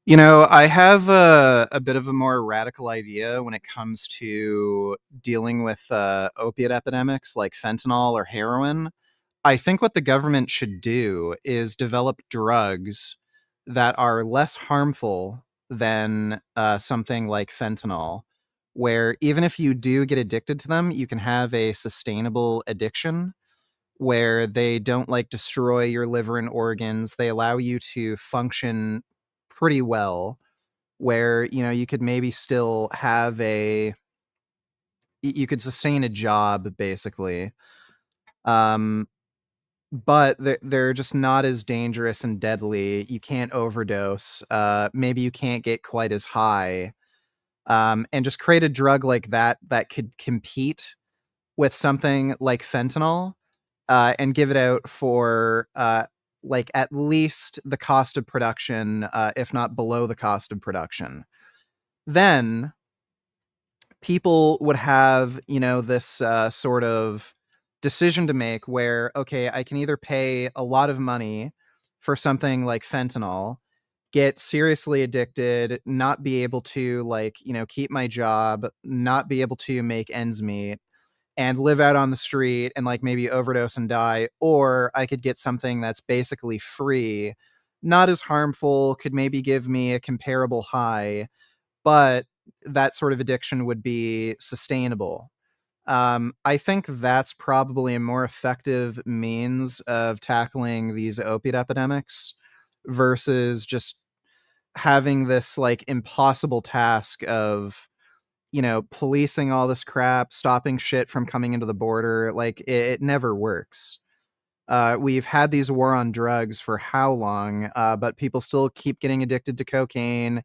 I have a bit of a more radical idea when it comes to dealing with opiate epidemics like fentanyl or heroin. I think what the government should do is develop drugs that are less harmful than something like fentanyl, where even if you do get addicted to them, you can have a sustainable addiction where they don't like destroy your liver and organs. They allow you to function pretty well where you could maybe still have you could sustain a job basically, um but they're just not as dangerous and deadly. You can't overdose, maybe you can't get quite as high, and just create a drug like that that could compete with something like fentanyl, and give it out for like at least the cost of production, if not below the cost of production. Then people would have, this sort of decision to make where, okay, I can either pay a lot of money for something like fentanyl, get seriously addicted, not be able to, like, keep my job, not be able to make ends meet, and live out on the street and like maybe overdose and die, or I could get something that's basically free, not as harmful, could maybe give me a comparable high, but that sort of addiction would be sustainable. I think that's probably a more effective means of tackling these opiate epidemics versus just having this like impossible task of, policing all this crap, stopping shit from coming into the border. Like it never works. We've had these war on drugs for how long, but people still keep getting addicted to cocaine,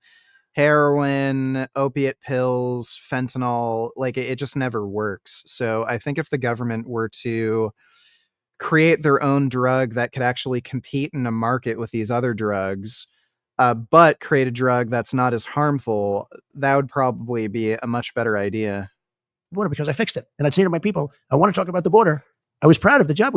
heroin, opiate pills, fentanyl. Like it just never works. So I think if the government were to create their own drug that could actually compete in a market with these other drugs, but create a drug that's not as harmful, that would probably be a much better idea. Border because I fixed it. And I'd say to my people, I want to talk about the border. I was proud of the job